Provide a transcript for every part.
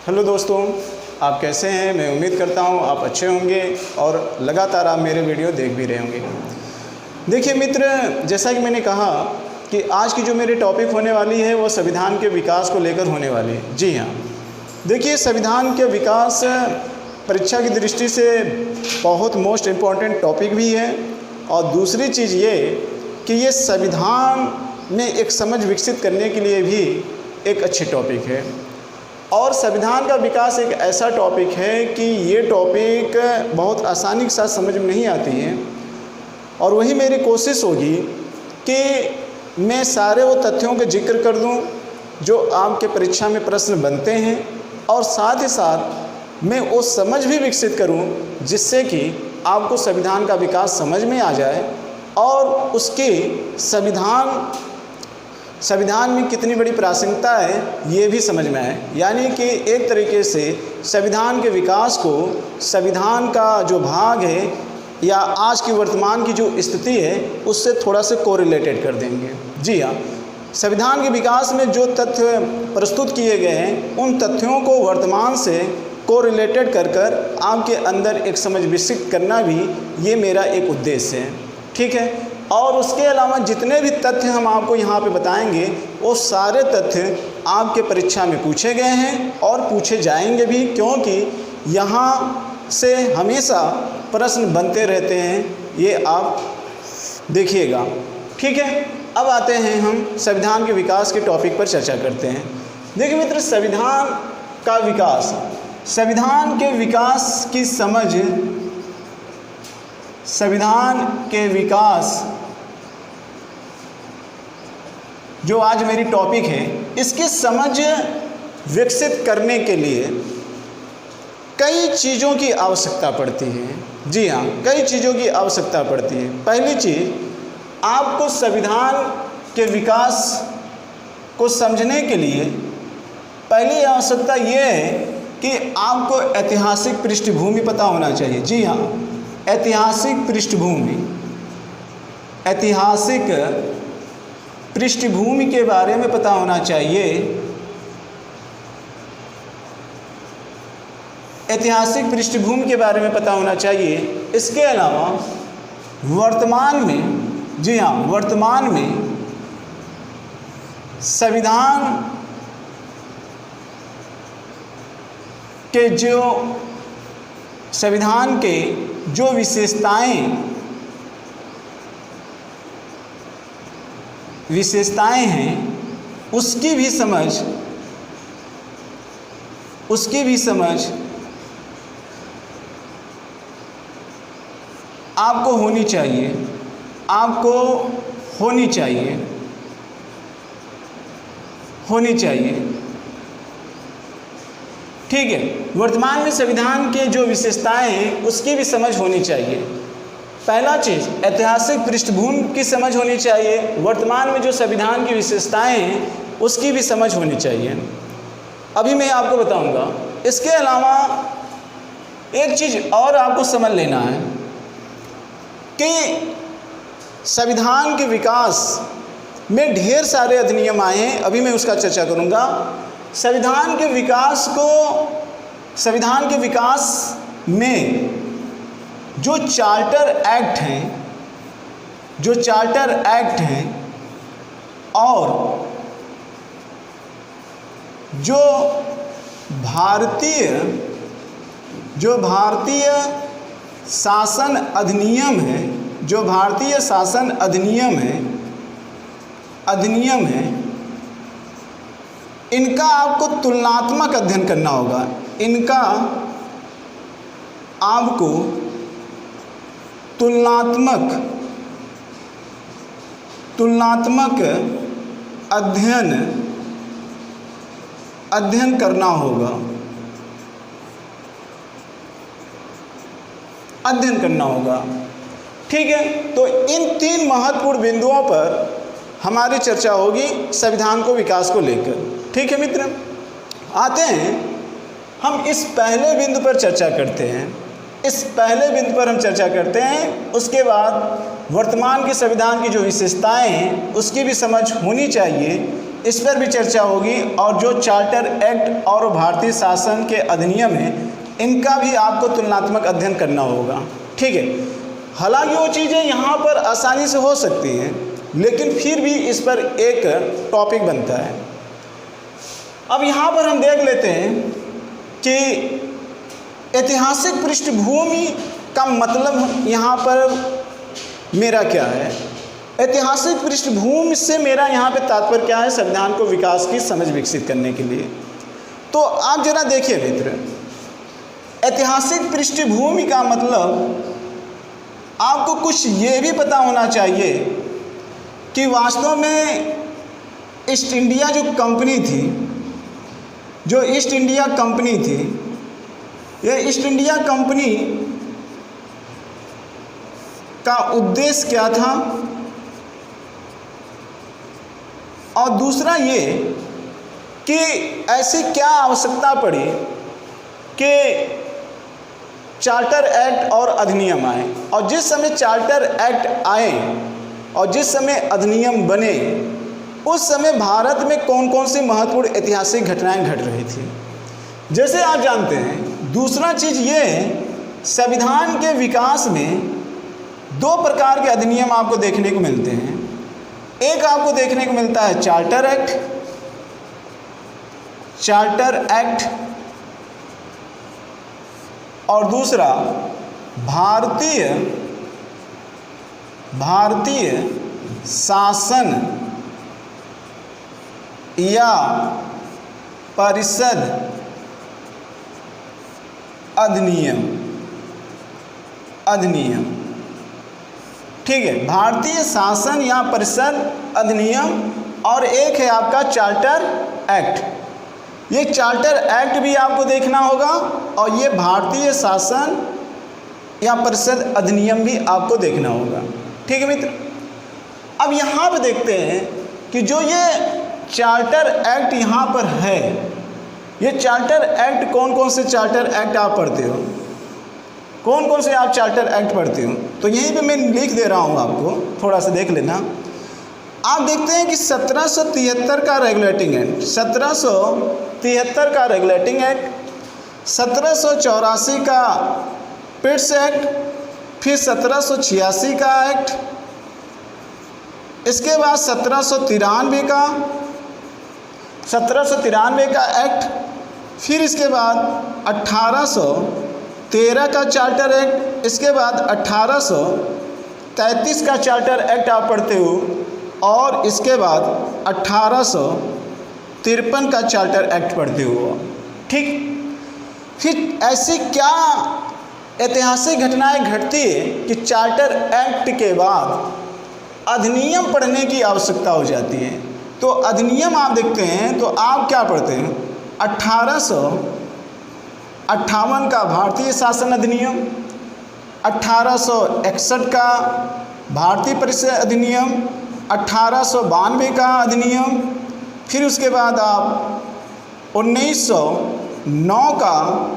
Hello दोस्तों, आप कैसे हैं। मैं उम्मीद करता हूं आप अच्छे होंगे और लगातार आप मेरे वीडियो देख भी रहे होंगे। देखिए मित्र, जैसा कि मैंने कहा कि आज की जो मेरी टॉपिक होने वाली है वो संविधान के विकास को लेकर होने वाली है। जी हाँ, देखिए संविधान के विकास परीक्षा की दृष्टि से बहुत मोस्ट इम्पॉर्टेंट टॉपिक भी है और दूसरी चीज़ ये कि ये संविधान में एक समझ विकसित करने के लिए भी एक अच्छी टॉपिक है। और संविधान का विकास एक ऐसा टॉपिक है कि ये टॉपिक बहुत आसानी के साथ समझ में नहीं आती है और वही मेरी कोशिश होगी कि मैं सारे वो तथ्यों का जिक्र कर दूं जो आपके परीक्षा में प्रश्न बनते हैं और साथ ही साथ मैं वो समझ भी विकसित करूं जिससे कि आपको संविधान का विकास समझ में आ जाए और उसके संविधान में कितनी बड़ी प्रासंगिकता है ये भी समझ में आए। यानी कि एक तरीके से संविधान के विकास को संविधान का जो भाग है या आज की वर्तमान की जो स्थिति है उससे थोड़ा से कोरिलेटेड कर देंगे। जी हाँ, संविधान के विकास में जो तथ्य प्रस्तुत किए गए हैं उन तथ्यों को वर्तमान से कोरिलेटेड कर आपके अंदर एक समझ विकसित करना भी ये मेरा एक उद्देश्य है। ठीक है, और उसके अलावा जितने भी तथ्य हम आपको यहाँ पे बताएंगे वो सारे तथ्य आपके परीक्षा में पूछे गए हैं और पूछे जाएंगे भी, क्योंकि यहाँ से हमेशा प्रश्न बनते रहते हैं, ये आप देखिएगा। ठीक है, अब आते हैं हम संविधान के विकास के टॉपिक पर चर्चा करते हैं। देखिए मित्र, संविधान का विकास, संविधान के विकास की समझ, संविधान के विकास जो आज मेरी टॉपिक है इसकी समझ विकसित करने के लिए कई चीज़ों की आवश्यकता पड़ती है। जी हाँ, कई चीज़ों की आवश्यकता पड़ती है। पहली चीज़, आपको संविधान के विकास को समझने के लिए पहली आवश्यकता ये है कि आपको ऐतिहासिक पृष्ठभूमि पता होना चाहिए। जी हाँ, ऐतिहासिक पृष्ठभूमि, ऐतिहासिक पृष्ठभूमि के बारे में पता होना चाहिए। ऐतिहासिक पृष्ठभूमि के बारे में पता होना चाहिए। इसके अलावा वर्तमान में, जी हाँ, वर्तमान में संविधान के जो विशेषताएं हैं उसकी भी समझ आपको होनी चाहिए, ठीक है। वर्तमान में संविधान के जो विशेषताएं हैं उसकी भी समझ होनी चाहिए। पहला चीज़, ऐतिहासिक पृष्ठभूमि की समझ होनी चाहिए। वर्तमान में जो संविधान की विशेषताएं हैं उसकी भी समझ होनी चाहिए। अभी मैं आपको बताऊंगा। इसके अलावा एक चीज़ और आपको समझ लेना है कि संविधान के विकास में ढेर सारे अधिनियम आए हैं, अभी मैं उसका चर्चा करूंगा। संविधान के विकास में जो चार्टर एक्ट हैं और जो भारतीय शासन अधिनियम है, इनका आपको तुलनात्मक अध्ययन करना होगा। इनका आपको तुलनात्मक अध्ययन करना होगा। ठीक है, तो इन तीन महत्वपूर्ण बिंदुओं पर हमारी चर्चा होगी संविधान को विकास को लेकर। ठीक है मित्र, आते हैं हम इस पहले बिंदु पर चर्चा करते हैं। उसके बाद वर्तमान के संविधान की जो विशेषताएं हैं उसकी भी समझ होनी चाहिए इस पर भी चर्चा होगी, और जो चार्टर एक्ट और भारतीय शासन के अधिनियम हैं इनका भी आपको तुलनात्मक अध्ययन करना होगा। ठीक है, हालांकि वो चीज़ें यहाँ पर आसानी से हो सकती हैं, लेकिन फिर भी इस पर एक टॉपिक बनता है। अब यहाँ पर हम देख लेते हैं कि ऐतिहासिक पृष्ठभूमि का मतलब यहाँ पर मेरा क्या है। ऐतिहासिक पृष्ठभूमि से मेरा यहाँ पे तात्पर्य क्या है, संविधान को विकास की समझ विकसित करने के लिए। तो आप जरा देखिए मित्र, ऐतिहासिक पृष्ठभूमि का मतलब आपको कुछ ये भी पता होना चाहिए कि वास्तव में ईस्ट इंडिया जो कंपनी थी, जो ईस्ट इंडिया कंपनी थी, ये ईस्ट इंडिया कंपनी का उद्देश्य क्या था, और दूसरा ये कि ऐसी क्या आवश्यकता पड़ी कि चार्टर एक्ट और अधिनियम आए, और जिस समय चार्टर एक्ट आए और जिस समय अधिनियम बने उस समय भारत में कौन कौन सी महत्वपूर्ण ऐतिहासिक घटनाएं घट रही थी। जैसे आप जानते हैं, दूसरा चीज़ ये है, संविधान के विकास में दो प्रकार के अधिनियम आपको देखने को मिलते हैं। एक आपको देखने को मिलता है चार्टर एक्ट, और दूसरा भारतीय शासन या परिषद अधिनियम। ठीक है, भारतीय शासन या परिषद अधिनियम, और एक है आपका चार्टर एक्ट। ये चार्टर एक्ट भी आपको देखना होगा, और ये भारतीय शासन या परिषद अधिनियम भी आपको देखना होगा। ठीक है मित्र, अब यहाँ पे देखते हैं कि जो ये चार्टर एक्ट यहाँ पर है, ये चार्टर एक्ट कौन कौन से चार्टर एक्ट आप पढ़ते हो, कौन कौन से आप चार्टर एक्ट पढ़ते हो। तो यहीं पे मैं लिख दे रहा हूँ, आपको थोड़ा सा देख लेना। आप देखते हैं कि 1773 का रेगुलेटिंग एक्ट, 1773 का रेगुलेटिंग एक्ट, 1784 का पिट्स एक्ट, फिर 1786 का एक्ट, इसके बाद 1793 का एक्ट, फिर इसके बाद 1813 का चार्टर एक्ट, इसके बाद 1833 का चार्टर एक्ट आप पढ़ते हो, और इसके बाद 1853 का चार्टर एक्ट पढ़ते हो। ठीक, फिर ऐसी क्या ऐतिहासिक घटनाएं घटती है कि चार्टर एक्ट के बाद अधिनियम पढ़ने की आवश्यकता हो जाती है। तो अधिनियम आप देखते हैं तो आप क्या पढ़ते हैं, 1858 का भारतीय शासन अधिनियम, 1861 का भारतीय परिषद अधिनियम, 1892 का अधिनियम, फिर उसके बाद आप 1909 का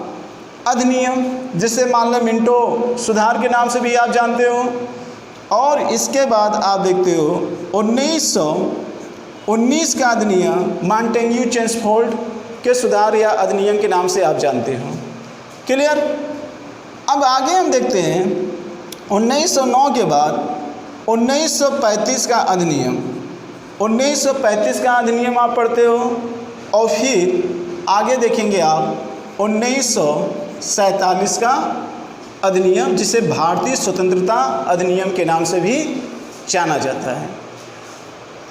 अधिनियम, जिसे मान लो मिंटो सुधार के नाम से भी आप जानते हो, और इसके बाद आप देखते हो 1919 का अधिनियम, मॉन्टेग्यू चेम्सफोर्ड के सुधार या अधिनियम के नाम से आप जानते हो। क्लियर। अब आगे हम देखते हैं 1909 के बाद 1935 का अधिनियम, 1935 का अधिनियम आप पढ़ते हो, और फिर आगे देखेंगे आप 1947 का अधिनियम, जिसे भारतीय स्वतंत्रता अधिनियम के नाम से भी जाना जाता है।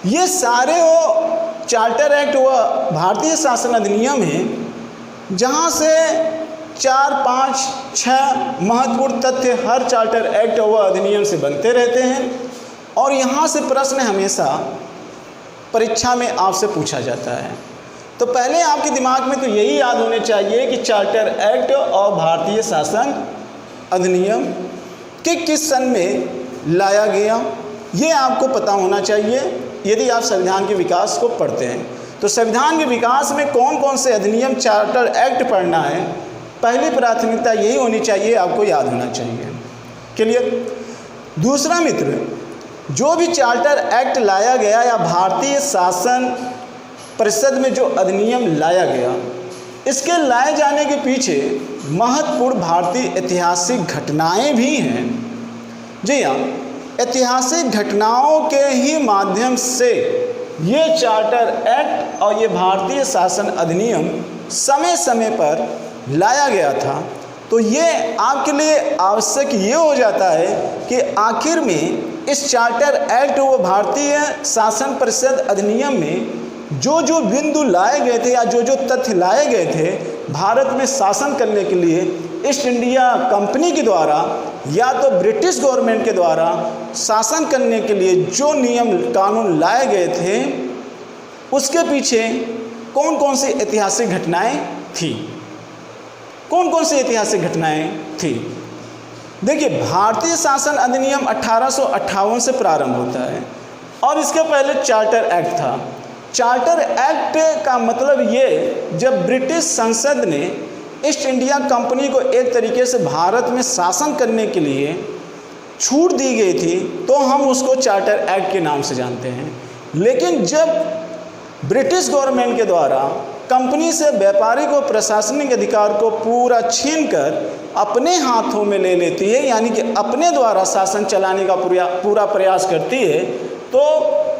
ये सारे वो चार्टर एक्ट व भारतीय शासन अधिनियम हैं, जहाँ से 4, 5, 6 महत्वपूर्ण तथ्य हर चार्टर एक्ट व अधिनियम से बनते रहते हैं, और यहाँ से प्रश्न हमेशा परीक्षा में आपसे पूछा जाता है। तो पहले आपके दिमाग में तो यही याद होने चाहिए कि चार्टर एक्ट और भारतीय शासन अधिनियम के किस सन में लाया गया, ये आपको पता होना चाहिए यदि आप संविधान के विकास को पढ़ते हैं। तो संविधान के विकास में कौन कौन से अधिनियम, चार्टर एक्ट पढ़ना है, पहली प्राथमिकता यही होनी चाहिए, आपको याद होना चाहिए। क्लियर। दूसरा मित्र, जो भी चार्टर एक्ट लाया गया या भारतीय शासन परिषद में जो अधिनियम लाया गया, इसके लाए जाने के पीछे महत्वपूर्ण भारतीय ऐतिहासिक घटनाएं भी हैं। जी हाँ, ऐतिहासिक घटनाओं के ही माध्यम से ये चार्टर एक्ट और ये भारतीय शासन अधिनियम समय समय पर लाया गया था। तो ये आपके लिए आवश्यक ये हो जाता है कि आखिर में इस चार्टर एक्ट व भारतीय शासन परिषद अधिनियम में जो जो बिंदु लाए गए थे या जो जो तथ्य लाए गए थे भारत में शासन करने के लिए ईस्ट इंडिया कंपनी के द्वारा या तो ब्रिटिश गवर्नमेंट के द्वारा शासन करने के लिए जो नियम कानून लाए गए थे, उसके पीछे कौन कौन सी ऐतिहासिक घटनाएं थी, कौन कौन सी ऐतिहासिक घटनाएं थी। देखिए, भारतीय शासन अधिनियम 1858 से प्रारंभ होता है और इसके पहले चार्टर एक्ट था। चार्टर एक्ट का मतलब ये, जब ब्रिटिश संसद ने ईस्ट इंडिया कंपनी को एक तरीके से भारत में शासन करने के लिए छूट दी गई थी, तो हम उसको चार्टर एक्ट के नाम से जानते हैं। लेकिन जब ब्रिटिश गवर्नमेंट के द्वारा कंपनी से व्यापारिक और प्रशासनिक अधिकार को पूरा छीनकर अपने हाथों में ले लेती है, यानी कि अपने द्वारा शासन चलाने का पूरा प्रयास करती है, तो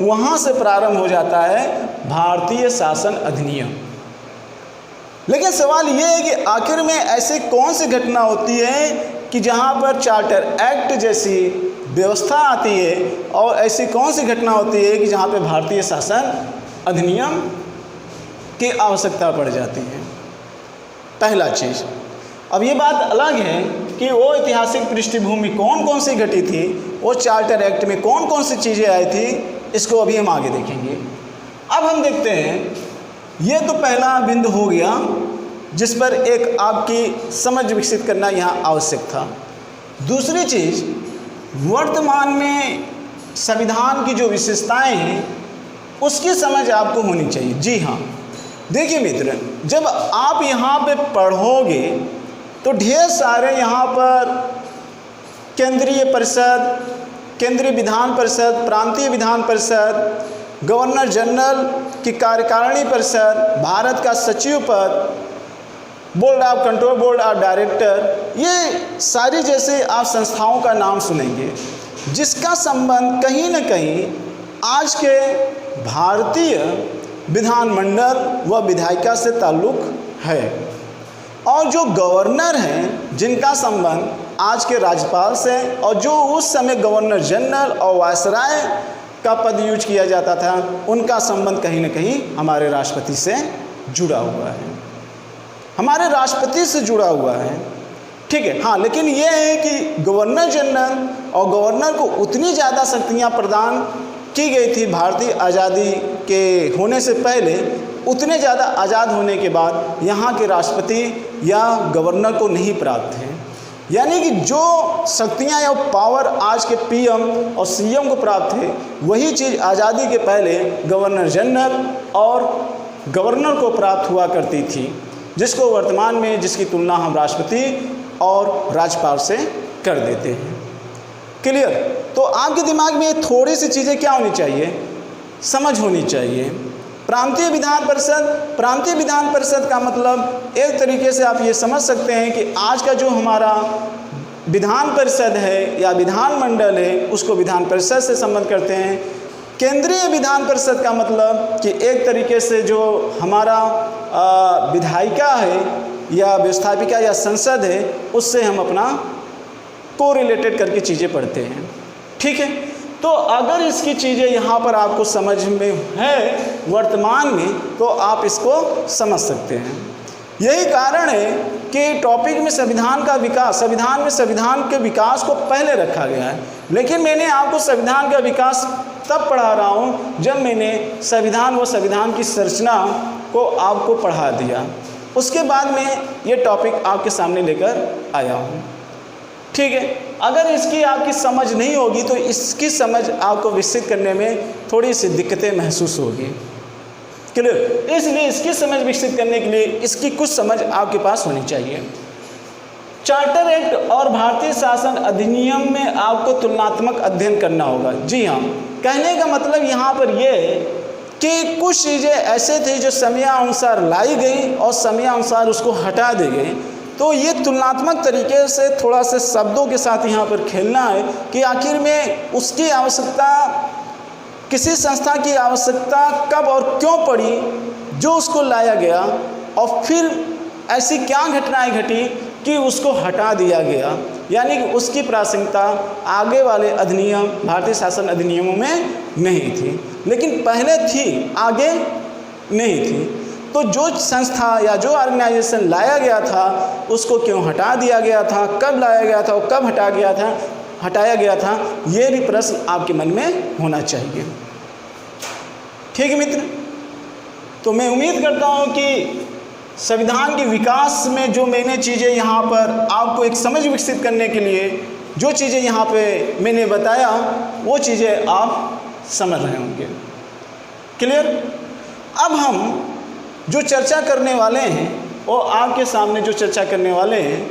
वहाँ से प्रारंभ हो जाता है भारतीय शासन अधिनियम। लेकिन सवाल ये है कि आखिर में ऐसी कौन सी घटना होती है कि जहाँ पर चार्टर एक्ट जैसी व्यवस्था आती है, और ऐसी कौन सी घटना होती है कि जहाँ पे भारतीय शासन अधिनियम की आवश्यकता पड़ जाती है। पहला चीज़, अब ये बात अलग है कि वो ऐतिहासिक पृष्ठभूमि कौन कौन सी घटी थी, वो चार्टर एक्ट में कौन कौन सी चीज़ें आई थी, इसको अभी हम आगे देखेंगे। अब हम देखते हैं, ये तो पहला बिंदु हो गया जिस पर एक आपकी समझ विकसित करना यहाँ आवश्यक था। दूसरी चीज़, वर्तमान में संविधान की जो विशेषताएं हैं उसकी समझ आपको होनी चाहिए। जी हाँ, देखिए मित्र, जब आप यहाँ पे पढ़ोगे तो ढेर सारे यहाँ पर केंद्रीय परिषद, केंद्रीय विधान परिषद, प्रांतीय विधान परिषद, गवर्नर जनरल की कार्यकारिणी परिषद, भारत का सचिव पद, board of control, board of director, ये सारी जैसे आप संस्थाओं का नाम सुनेंगे जिसका संबंध कहीं न कहीं आज के भारतीय विधानमंडल व विधायिका से ताल्लुक़ है। और जो गवर्नर हैं जिनका संबंध आज के राज्यपाल से, और जो उस समय गवर्नर जनरल और वायसराय का पद यूज किया जाता था, उनका संबंध कहीं न कहीं हमारे राष्ट्रपति से जुड़ा हुआ है, हमारे राष्ट्रपति से जुड़ा हुआ है। ठीक है, हाँ, लेकिन ये है कि गवर्नर जनरल और गवर्नर को उतनी ज़्यादा शक्तियाँ प्रदान की गई थी भारतीय आज़ादी के होने से पहले, उतने ज़्यादा आज़ाद होने के बाद यहाँ के राष्ट्रपति या गवर्नर को नहीं प्राप्त है। यानी कि जो शक्तियाँ या पावर आज के पीएम और सीएम को प्राप्त है, वही चीज़ आज़ादी के पहले गवर्नर जनरल और गवर्नर को प्राप्त हुआ करती थी, जिसको वर्तमान में जिसकी तुलना हम राष्ट्रपति और राज्यपाल से कर देते हैं। क्लियर? तो आपके दिमाग में थोड़ी सी चीज़ें क्या होनी चाहिए, समझ होनी चाहिए। प्रांतीय विधान परिषद, प्रांतीय विधान परिषद का मतलब एक तरीके से आप ये समझ सकते हैं कि आज का जो हमारा विधान परिषद है या विधानमंडल है, उसको विधान परिषद से संबंध करते हैं। केंद्रीय विधान परिषद का मतलब कि एक तरीके से जो हमारा विधायिका है या व्यवस्थापिका या संसद है, उससे हम अपना को रिलेटेड करके चीज़ें पढ़ते हैं। ठीक है, तो अगर इसकी चीज़ें यहाँ पर आपको समझ में है वर्तमान में, तो आप इसको समझ सकते हैं। यही कारण है कि टॉपिक में संविधान का विकास, संविधान में संविधान के विकास को पहले रखा गया है। लेकिन मैंने आपको संविधान का विकास तब पढ़ा रहा हूँ जब मैंने संविधान व संविधान की संरचना को आपको पढ़ा दिया, उसके बाद में ये टॉपिक आपके सामने लेकर आया हूँ। ठीक है, अगर इसकी आपकी समझ नहीं होगी तो इसकी समझ आपको विकसित करने में थोड़ी सी दिक्कतें महसूस होगी। क्लियर? इसलिए इसकी समझ विकसित करने के लिए इसकी कुछ समझ आपके पास होनी चाहिए। चार्टर एक्ट और भारतीय शासन अधिनियम में आपको तुलनात्मक अध्ययन करना होगा। जी हाँ, कहने का मतलब यहाँ पर यह है कि कुछ चीज़ें ऐसे थे जो समयानुसार लाई गई और समयानुसार उसको हटा दी गई। तो ये तुलनात्मक तरीके से थोड़ा से शब्दों के साथ यहाँ पर खेलना है कि आखिर में उसकी आवश्यकता, किसी संस्था की आवश्यकता कब और क्यों पड़ी जो उसको लाया गया, और फिर ऐसी क्या घटनाएं घटी कि उसको हटा दिया गया। यानी कि उसकी प्रासंगिकता आगे वाले अधिनियम, भारतीय शासन अधिनियमों में नहीं थी, लेकिन पहले थी, आगे नहीं थी। तो जो संस्था या जो ऑर्गेनाइजेशन लाया गया था उसको क्यों हटा दिया गया था, कब लाया गया था और कब हटाया गया था, ये भी प्रश्न आपके मन में होना चाहिए। ठीक है मित्र, तो मैं उम्मीद करता हूँ कि संविधान के विकास में जो मैंने चीज़ें यहाँ पर आपको एक समझ विकसित करने के लिए जो चीज़ें यहाँ पे मैंने बताया वो चीज़ें आप समझ रहे होंगे। क्लियर? अब हम जो चर्चा करने वाले हैं और आपके सामने जो चर्चा करने वाले हैं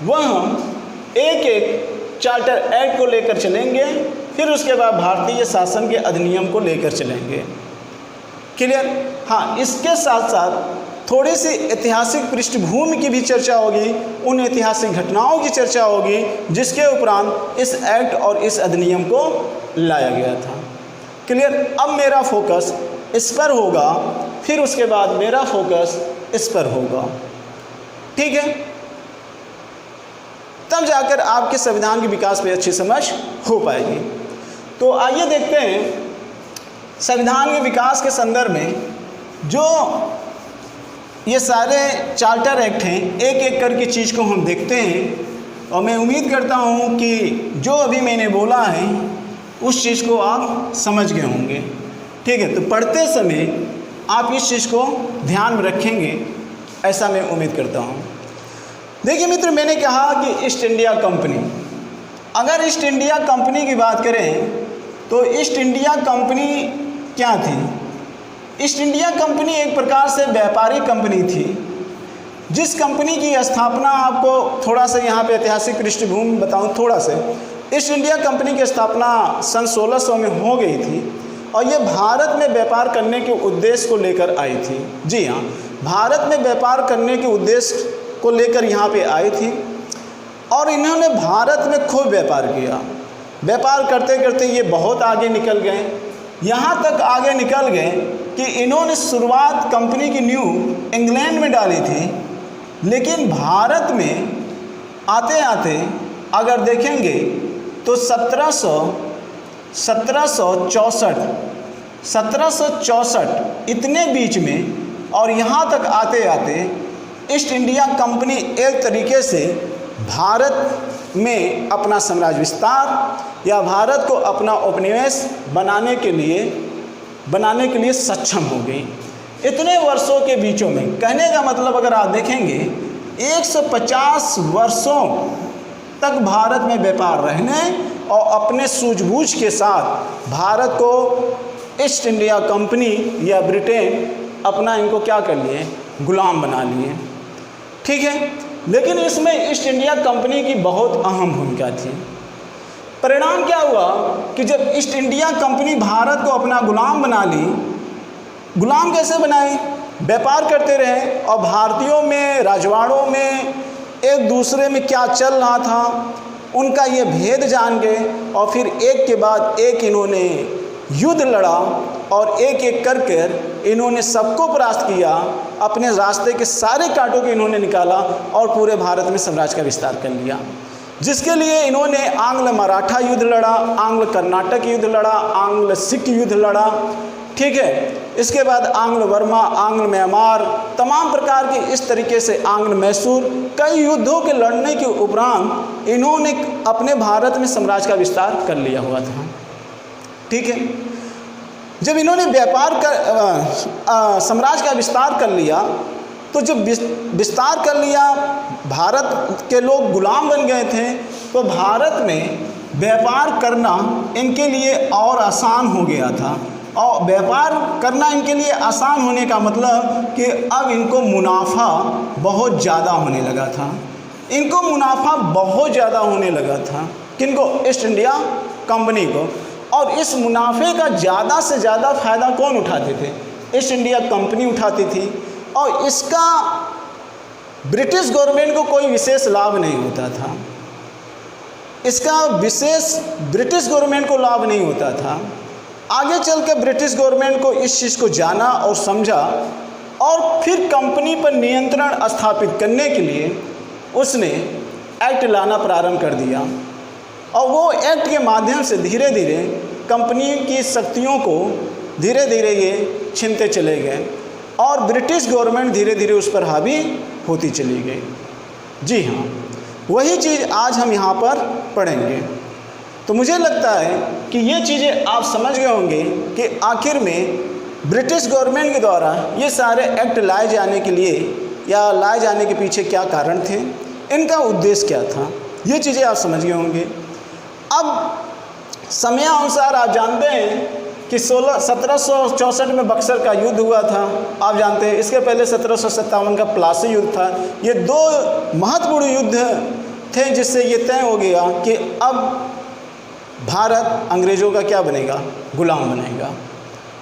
वह हम एक एक चार्टर एक्ट को लेकर चलेंगे, फिर उसके बाद भारतीय शासन के अधिनियम को लेकर चलेंगे। क्लियर? हाँ, इसके साथ साथ थोड़ी सी ऐतिहासिक पृष्ठभूमि की भी चर्चा होगी, उन ऐतिहासिक घटनाओं की चर्चा होगी जिसके उपरांत इस एक्ट और इस अधिनियम को लाया गया था। क्लियर? अब मेरा फोकस इस पर होगा, फिर उसके बाद मेरा फोकस इस पर होगा। ठीक है? तब जाकर आपके संविधान के विकास पे अच्छी समझ हो पाएगी। तो आइए देखते हैं संविधान के विकास के संदर्भ में जो ये सारे चार्टर एक्ट हैं, एक एक करके चीज़ को हम देखते हैं, और मैं उम्मीद करता हूँ कि जो अभी मैंने बोला है उस चीज़ को आप समझ गए होंगे। ठीक है? तो पढ़ते समय आप इस चीज़ को ध्यान में रखेंगे, ऐसा मैं उम्मीद करता हूँ। देखिए मित्र, मैंने कहा कि ईस्ट इंडिया कंपनी, अगर ईस्ट इंडिया कंपनी की बात करें तो ईस्ट इंडिया कंपनी क्या थी? ईस्ट इंडिया कंपनी एक प्रकार से व्यापारिक कंपनी थी, जिस कंपनी की स्थापना, आपको थोड़ा सा यहाँ पे ऐतिहासिक पृष्ठभूमि बताऊँ थोड़ा से। ईस्ट इंडिया कंपनी की स्थापना सन 1600 में हो गई थी और ये भारत में व्यापार करने के उद्देश्य को लेकर आई थी। जी हाँ, भारत में व्यापार करने के उद्देश्य को लेकर यहाँ पे आई थी और इन्होंने भारत में खूब व्यापार किया। व्यापार करते करते ये बहुत आगे निकल गए, यहाँ तक आगे निकल गए कि इन्होंने शुरुआत कंपनी की न्यू इंग्लैंड में डाली थी, लेकिन भारत में आते आते अगर देखेंगे तो 1764 इतने बीच में, और यहाँ तक आते आते ईस्ट इंडिया कंपनी एक तरीके से भारत में अपना साम्राज्य विस्तार या भारत को अपना उपनिवेश बनाने के लिए सक्षम हो गई। इतने वर्षों के बीचों में, कहने का मतलब अगर आप देखेंगे 150 वर्षों तक भारत में व्यापार रहने और अपने सूझबूझ के साथ भारत को ईस्ट इंडिया कंपनी या ब्रिटेन अपना इनको क्या कर लिए, गुलाम बना लिए। ठीक है? लेकिन इसमें ईस्ट इंडिया कंपनी की बहुत अहम भूमिका थी। परिणाम क्या हुआ कि जब ईस्ट इंडिया कंपनी भारत को अपना गुलाम बना ली, गुलाम कैसे बनाई? व्यापार करते रहे और भारतीयों में, राजवाड़ों में एक दूसरे में क्या चल रहा था उनका ये भेद जान गए और फिर एक के बाद एक इन्होंने युद्ध लड़ा और एक एक कर कर इन्होंने सबको परास्त किया, अपने रास्ते के सारे कांटों को इन्होंने निकाला और पूरे भारत में साम्राज्य का विस्तार कर लिया। जिसके लिए इन्होंने आंग्ल मराठा युद्ध लड़ा, आंग्ल कर्नाटक युद्ध लड़ा, आंग्ल सिख युद्ध लड़ा। ठीक है? इसके बाद आंग्ल वर्मा, आंग्ल म्यांमार, तमाम प्रकार के इस तरीके से आंग्ल मैसूर, कई युद्धों के लड़ने के उपरांत इन्होंने अपने भारत में साम्राज्य का विस्तार कर लिया हुआ था। ठीक है? जब इन्होंने साम्राज्य का विस्तार कर लिया, तो जब विस्तार कर लिया, भारत के लोग गुलाम बन गए थे, तो भारत में व्यापार करना इनके लिए और आसान हो गया था। और व्यापार करना इनके लिए आसान होने का मतलब कि अब इनको मुनाफा बहुत ज़्यादा होने लगा था। इनको मुनाफा बहुत ज़्यादा होने लगा था। किनको? ईस्ट इंडिया कंपनी को। और इस मुनाफे का ज़्यादा से ज़्यादा फ़ायदा कौन उठाते थे? ईस्ट इंडिया कंपनी उठाती थी, और इसका ब्रिटिश गवर्नमेंट को कोई विशेष लाभ नहीं होता था। इसका विशेष ब्रिटिश गवर्नमेंट को लाभ नहीं होता था। आगे चल के ब्रिटिश गवर्नमेंट को इस चीज़ को जाना और समझा, और फिर कंपनी पर नियंत्रण स्थापित करने के लिए उसने एक्ट लाना प्रारंभ कर दिया, और वो एक्ट के माध्यम से धीरे धीरे कंपनी की शक्तियों को धीरे धीरे ये छीनते चले गए, और ब्रिटिश गवर्नमेंट धीरे धीरे उस पर हावी होती चली गई। जी हाँ, वही चीज़ आज हम यहाँ पर पढ़ेंगे। तो मुझे लगता है कि ये चीज़ें आप समझ गए होंगे कि आखिर में ब्रिटिश गवर्नमेंट के द्वारा ये सारे एक्ट लाए जाने के लिए या लाए जाने के पीछे क्या कारण थे, इनका उद्देश्य क्या था, ये चीज़ें आप समझ गए होंगे। अब समयानुसार आप जानते हैं कि 1764 में बक्सर का युद्ध हुआ था, आप जानते हैं। इसके पहले 1757 का प्लासी युद्ध था। ये दो महत्वपूर्ण युद्ध थे जिससे ये तय हो गया कि अब भारत अंग्रेज़ों का क्या बनेगा? गुलाम बनेगा।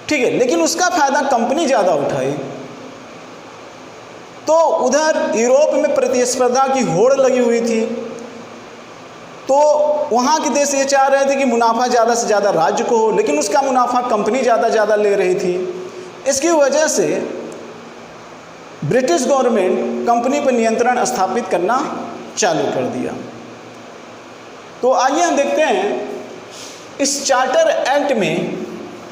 ठीक है, लेकिन उसका फ़ायदा कंपनी ज़्यादा उठाई। तो उधर यूरोप में प्रतिस्पर्धा की होड़ लगी हुई थी, तो वहाँ के देश ये चाह रहे थे कि मुनाफा ज़्यादा से ज़्यादा राज्य को हो, लेकिन उसका मुनाफा कंपनी ज़्यादा ले रही थी। इसकी वजह से ब्रिटिश गवर्नमेंट कंपनी पर नियंत्रण स्थापित करना चालू कर दिया। तो आइए हम देखते हैं इस चार्टर एक्ट में,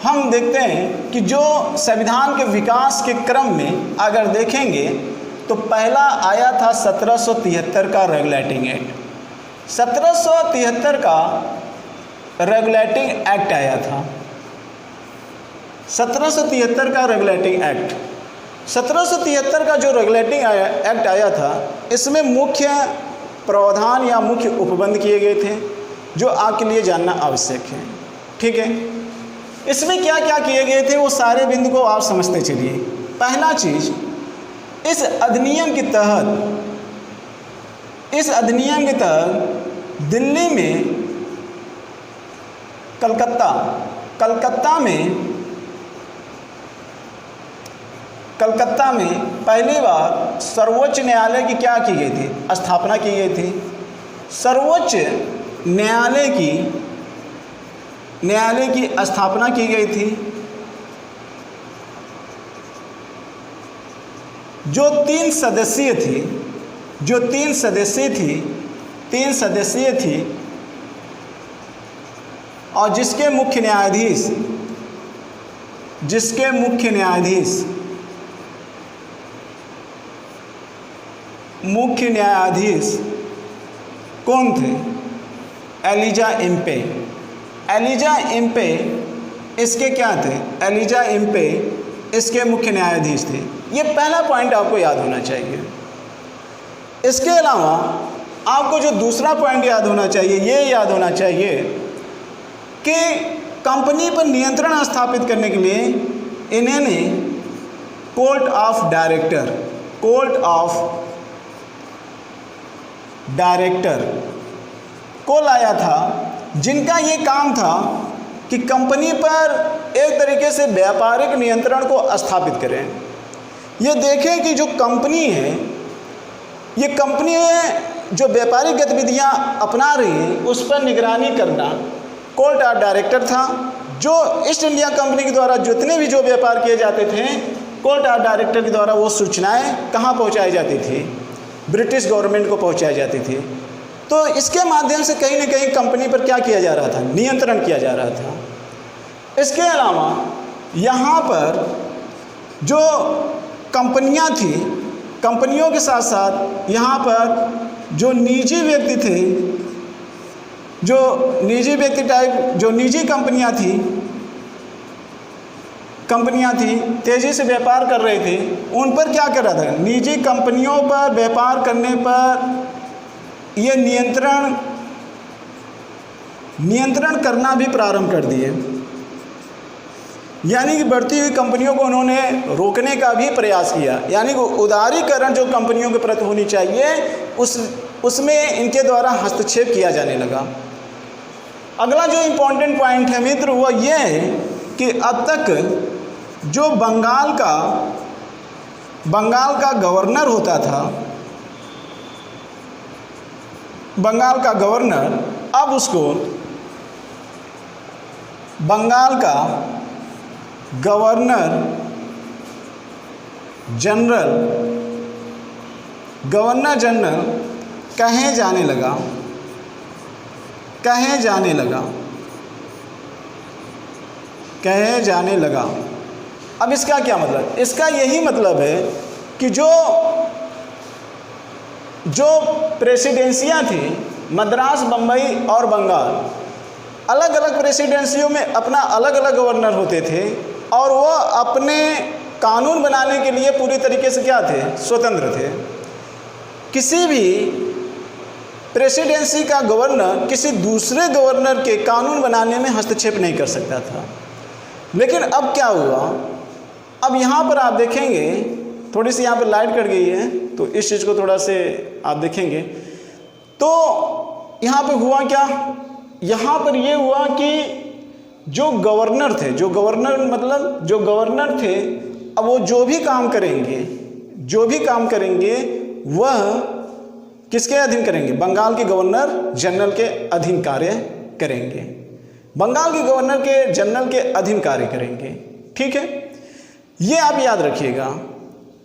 हम देखते हैं कि जो संविधान के विकास के क्रम में अगर देखेंगे तो पहला आया था 1773 का रेगुलेटिंग एक्ट। 1773 का रेगुलेटिंग एक्ट आया था। 1773 का रेगुलेटिंग एक्ट, 1773 का जो रेगुलेटिंग एक्ट आया था, इसमें मुख्य प्रावधान या मुख्य उपबंध किए गए थे जो आपके लिए जानना आवश्यक है। ठीक है, इसमें क्या क्या किए गए थे वो सारे बिंदु को आप समझते चलिए। पहला चीज़, इस अधिनियम के तहत दिल्ली में कलकत्ता में पहली बार सर्वोच्च न्यायालय की क्या की गई थी? स्थापना की गई थी। सर्वोच्च न्यायालय की स्थापना की गई थी, जो तीन सदस्यीय थी, और जिसके मुख्य न्यायाधीश कौन थे? एलिजा इम्पे इसके क्या थे? एलिजा इम्पे इसके मुख्य न्यायाधीश थे। ये पहला पॉइंट आपको याद होना चाहिए। इसके अलावा आपको जो दूसरा पॉइंट याद होना चाहिए, ये याद होना चाहिए कि कंपनी पर नियंत्रण स्थापित करने के लिए इन्होंने कोर्ट ऑफ डायरेक्टर को लाया था, जिनका ये काम था कि कंपनी पर एक तरीके से व्यापारिक नियंत्रण को स्थापित करें। ये देखें कि जो कंपनी है, ये कंपनी जो व्यापारिक गतिविधियां अपना रही है उस पर निगरानी करना कोर्ट ऑफ डायरेक्टर था। जो ईस्ट इंडिया कंपनी के द्वारा जितने भी जो व्यापार किए जाते थे, कोर्ट ऑफ डायरेक्टर के द्वारा वो सूचनाएं कहाँ पहुँचाई जाती थी? ब्रिटिश गवर्नमेंट को पहुँचाई जाती थी। तो इसके माध्यम से कहीं न कहीं कंपनी पर क्या किया जा रहा था? नियंत्रण किया जा रहा था। इसके अलावा यहाँ पर जो कंपनियाँ थी, कंपनियों के साथ साथ यहाँ पर जो निजी व्यक्ति थे, जो निजी कंपनियाँ थी तेज़ी से व्यापार कर रहे थे, उन पर क्या कर रहा था? निजी कंपनियों पर व्यापार करने पर ये नियंत्रण करना भी प्रारंभ कर दिए। यानी कि बढ़ती हुई कंपनियों को उन्होंने रोकने का भी प्रयास किया। यानी कि उदारीकरण जो कंपनियों के प्रति होनी चाहिए उसमें इनके द्वारा हस्तक्षेप किया जाने लगा। अगला जो इम्पोर्टेंट पॉइंट है मित्र वो ये है कि अब तक जो बंगाल का गवर्नर होता था, बंगाल का गवर्नर, अब उसको बंगाल का गवर्नर जनरल कहे जाने लगा। अब इसका क्या मतलब? इसका यही मतलब है कि जो प्रेसिडेंसियाँ थी मद्रास, बम्बई और बंगाल, अलग अलग प्रेसिडेंसियों में अपना अलग अलग गवर्नर होते थे और वो अपने कानून बनाने के लिए पूरी तरीके से क्या थे? स्वतंत्र थे। किसी भी प्रेसिडेंसी का गवर्नर किसी दूसरे गवर्नर के कानून बनाने में हस्तक्षेप नहीं कर सकता था। लेकिन अब क्या हुआ? अब यहाँ पर आप देखेंगे, थोड़ी सी यहाँ पर लाइट कट गई है तो इस चीज़ को थोड़ा से आप देखेंगे तो यहाँ पे हुआ क्या? यहाँ पर ये हुआ कि जो गवर्नर थे, अब वो जो भी काम करेंगे वह किसके अधीन करेंगे? बंगाल के गवर्नर जनरल के अधीन कार्य करेंगे। बंगाल के गवर्नर के जनरल के अधीन कार्य करेंगे। ठीक है, ये आप याद रखिएगा।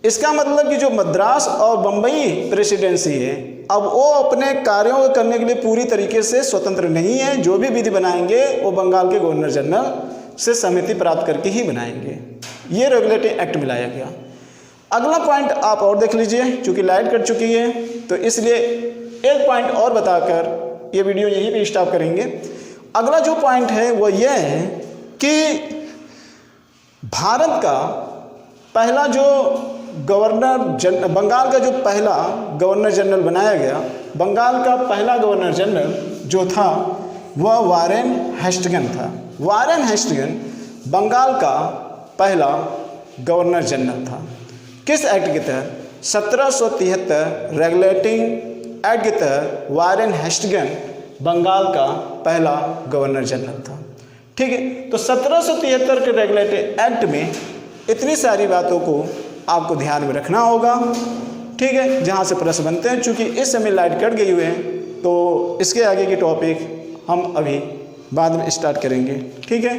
इसका मतलब कि जो मद्रास और बम्बई प्रेसिडेंसी है, अब वो अपने कार्यों को करने के लिए पूरी तरीके से स्वतंत्र नहीं है। जो भी विधि बनाएंगे वो बंगाल के गवर्नर जनरल से सहमति प्राप्त करके ही बनाएंगे। ये रेगुलेटरी एक्ट में लाया गया। अगला पॉइंट आप और देख लीजिए, चूँकि लाइट कट चुकी है तो इसलिए एक पॉइंट और बताकर ये वीडियो यहीं पे स्टॉप करेंगे। अगला जो पॉइंट है वो ये है कि भारत का पहला जो बंगाल का जो पहला गवर्नर जनरल बनाया गया, बंगाल का पहला गवर्नर जनरल जो था वह वारेन हेस्टिंग्स था। वारेन हेस्टिंग्स बंगाल का पहला गवर्नर जनरल था। किस एक्ट के तहत? 1773 रेगुलेटिंग एक्ट के तहत वारेन हेस्टिंग्स बंगाल का पहला गवर्नर जनरल था। ठीक है, तो 1773 के रेगुलेटरी एक्ट में इतनी सारी बातों को आपको ध्यान में रखना होगा। ठीक है, जहाँ से प्रश्न बनते हैं। चूँकि इस समय लाइट कट गई हुई है तो इसके आगे की टॉपिक हम अभी बाद में स्टार्ट करेंगे। ठीक है,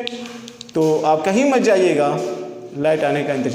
तो आप कहीं मत जाइएगा, लाइट आने का इंतजार